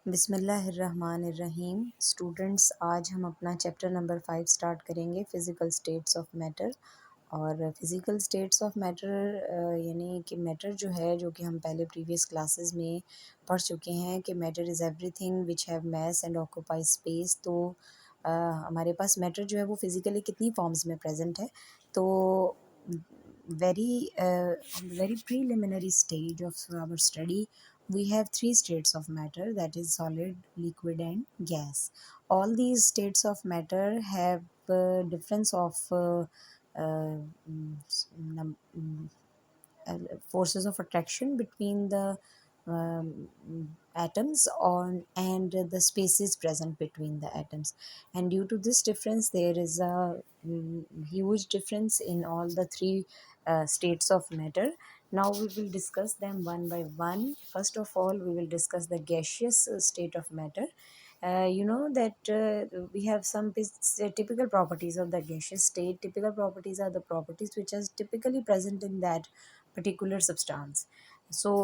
बिस्मिल्लाहिर्रहमानिर्रहीम। स्टूडेंट्स, आज हम अपना चैप्टर नंबर 5 स्टार्ट करेंगे, फ़िज़िकल स्टेट्स ऑफ मैटर। और फिज़िकल स्टेट्स ऑफ मैटर यानी कि मैटर जो है, जो कि हम पहले प्रीवियस क्लासेस में पढ़ चुके हैं कि matter is everything which have mass and occupy space. तो हमारे पास मैटर जो है वो फिज़िकली कितनी फॉर्म्स में प्रेजेंट है। तो very preliminary stage of our study, we have three states of matter, that is solid, liquid and gas. All these states of matter have difference of forces of attraction between the atoms on and the spaces present between the atoms, and due to this difference there is a huge difference in all the three states of matter. Now we will discuss them one by one. First of all, we will discuss the gaseous state of matter. You know that we have some typical properties of the gaseous state. Typical properties are the properties which are typically present in that particular substance. So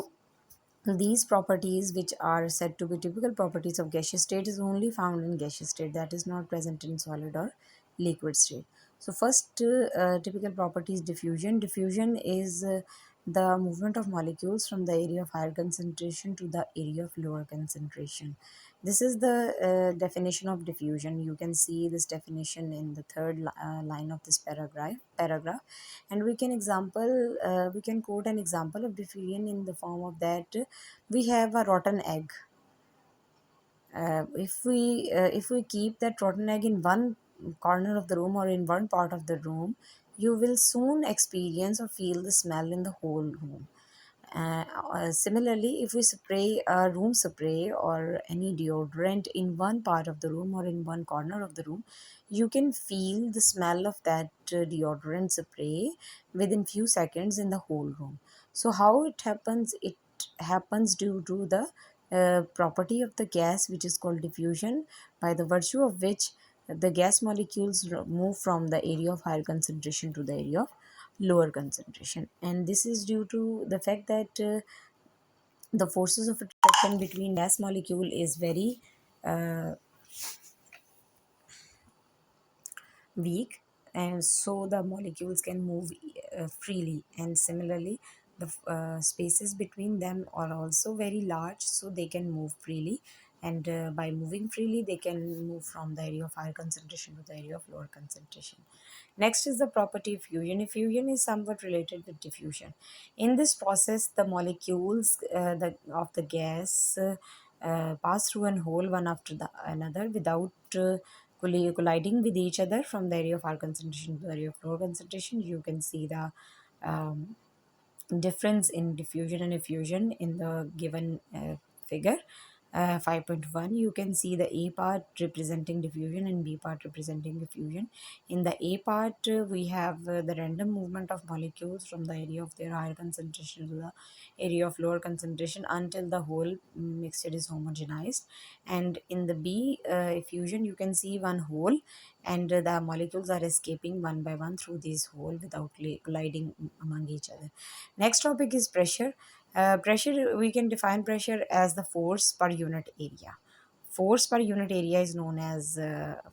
these properties, which are said to be typical properties of gaseous state, is only found in gaseous state, that is not present in solid or liquid state. So first typical property is diffusion. Diffusion is the movement of molecules from the area of higher concentration to the area of lower concentration. This is the definition of diffusion. You can see this definition in the third line of this paragraph. And we can quote an example of diffusion in the form of that we have a rotten egg. If we keep that rotten egg in one corner of the room or in one part of the room, you will soon experience or feel the smell in the whole room. Similarly, if we spray a room spray or any deodorant in one part of the room or in one corner of the room, you can feel the smell of that deodorant spray within few seconds in the whole room. So how it happens? It happens due to the property of the gas, which is called diffusion, by the virtue of which the gas molecules move from the area of higher concentration to the area of lower concentration. And this is due to the fact that the forces of attraction between gas molecule is very uh, weak, and so the molecules can move freely. And similarly, the spaces between them are also very large, so they can move freely. And by moving freely, they can move from the area of higher concentration to the area of lower concentration. Next is the property of fusion. Fusion is somewhat related with diffusion. In this process, the molecules of the gas pass through a hole one after the another without colliding with each other from the area of higher concentration to the area of lower concentration. You can see the um, difference in diffusion and effusion in the given figure 5.1. You can see the A part representing diffusion and B part representing effusion. In the A part, we have the random movement of molecules from the area of their higher concentration to the area of lower concentration until the whole mixture is homogenized. And in the B effusion, you can see one hole, and the molecules are escaping one by one through this hole without colliding among each other. Next topic is pressure. Pressure, we can define pressure as the force per unit area. Force per unit area is known as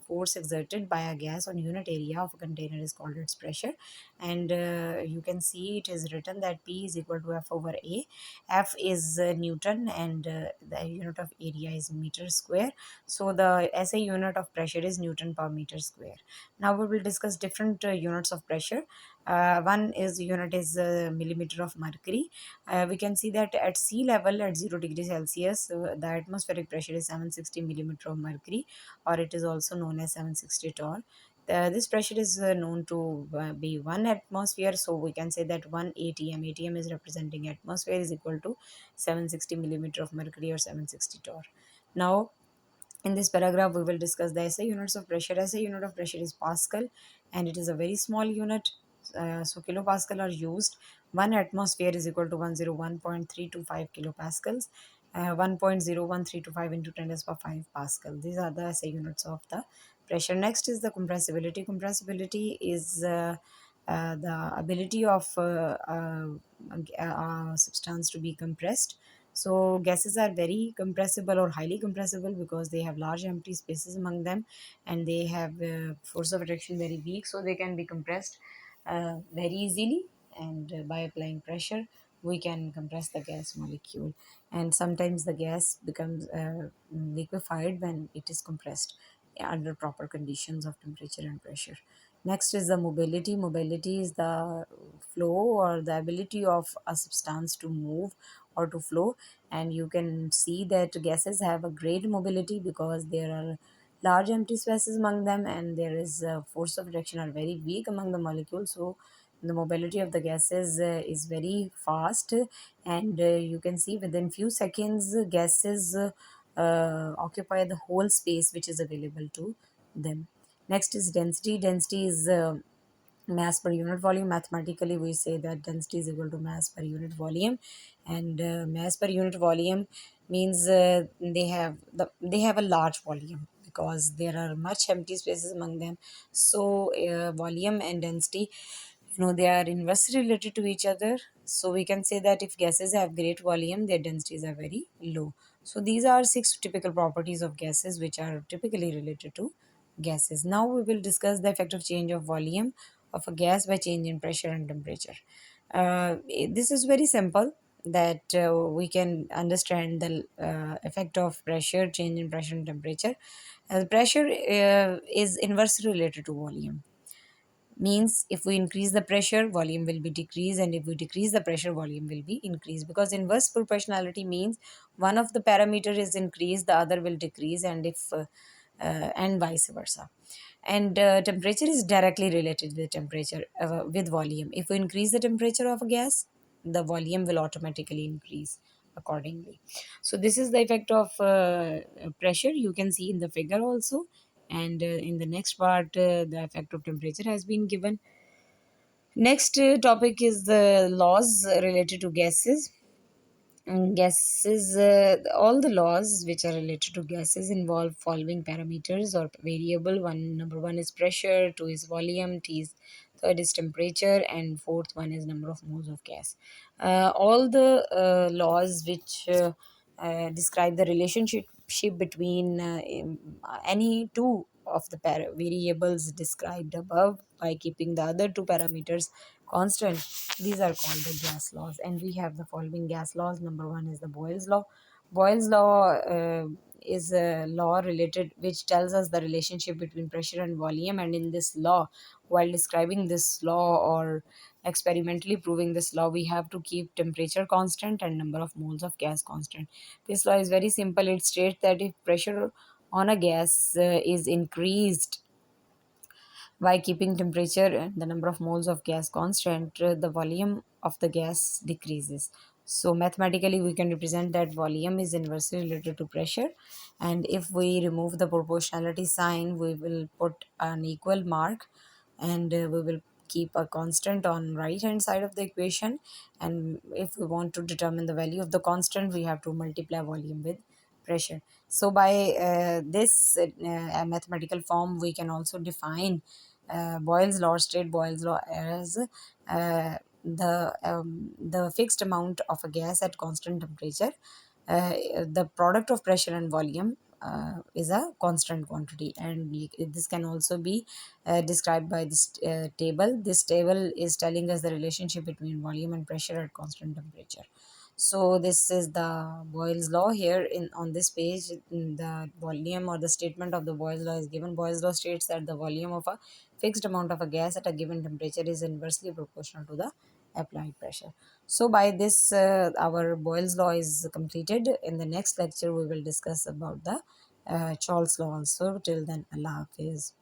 force exerted by a gas on unit area of a container is called its pressure. And you can see it is written that P is equal to F over A. F is Newton, and the unit of area is meter square. So the SI unit of pressure is Newton per meter square. Now we will discuss different units of pressure. One is unit is millimeter of mercury. We can see that at sea level at 0 degrees Celsius, the atmospheric pressure is 760 millimeter of mercury, or it is also known as 760 torr. This pressure is known to be 1 atmosphere, so we can say that 1 atm. Atm is representing atmosphere, is equal to 760 millimeter of mercury or 760 torr. Now in this paragraph, we will discuss the SI units of pressure. SI unit of pressure is Pascal, and it is a very small unit. So kilopascal are used. 1 atmosphere is equal to 101.325 kilopascals. 1.01325 into 10 raised by 5 Pascal. These are the SI units of the pressure. Next is the compressibility. Compressibility is the ability of a substance to be compressed So gases are very compressible or highly compressible because they have large empty spaces among them, and they have force of attraction very weak, so they can be compressed very easily. And by applying pressure, we can compress the gas molecule, and sometimes the gas becomes liquefied when it is compressed under proper conditions of temperature and pressure. Next is the mobility. Mobility is the flow or the ability of a substance to move or to flow. And you can see that gases have a great mobility because there are large empty spaces among them, and there is a force of attraction are very weak among the molecules. So the mobility of the gases is very fast, and you can see within few seconds gases occupy the whole space which is available to them. Next is density. Density is mass per unit volume. Mathematically, we say that density is equal to mass per unit volume, and mass per unit volume means they have a large volume because there are much empty spaces among them. So volume and density, they are inversely related to each other. So we can say that if gases have great volume, their densities are very low. So these are six typical properties of gases which are typically related to gases. Now we will discuss the effect of change of volume of a gas by change in pressure and temperature. This is very simple, that we can understand the effect of pressure, change in pressure and temperature. Pressure is inversely related to volume. Means if we increase the pressure, volume will be decreased, and if we decrease the pressure, volume will be increased, because inverse proportionality means one of the parameter is increased, the other will decrease, and if and vice versa. And temperature is directly related with temperature, with volume. If we increase the temperature of a gas, the volume will automatically increase accordingly. So this is the effect of pressure, you can see in the figure also. And in the next part, the effect of temperature has been given. Next topic is the laws related to gases. Gases, all the laws which are related to gases involve following parameters or variable. Number one is pressure, two is volume, third is temperature, and fourth one is number of moles of gas. All the laws which describe the relationship between any two of the variables described above by keeping the other two parameters constant, these are called the gas laws. And we have the following gas laws. Number one is the Boyle's law. Boyle's law is a law related which tells us the relationship between pressure and volume. And in this law, while describing this law or experimentally proving this law, we have to keep temperature constant and number of moles of gas constant. This law is very simple. It states that if pressure on a gas is increased by keeping temperature and the number of moles of gas constant, the volume of the gas decreases. So mathematically, we can represent that volume is inversely related to pressure. And if we remove the proportionality sign, we will put an equal mark, and we will keep a constant on right hand side of the equation. And if we want to determine the value of the constant, we have to multiply volume with pressure. So by this mathematical form, we can also define Boyle's law, state Boyle's law as the fixed amount of a gas at constant temperature. The product of pressure and volume is a constant quantity, and this can also be described by this table. This table is telling us the relationship between volume and pressure at constant temperature. So this is the Boyle's law. Here in on this page, the volume or the statement of the Boyle's law is given. Boyle's law states that the volume of a fixed amount of a gas at a given temperature is inversely proportional to the applied pressure. So by this, our Boyle's law is completed. In the next lecture, we will discuss about the Charles law also. Till then, Allah Hafiz.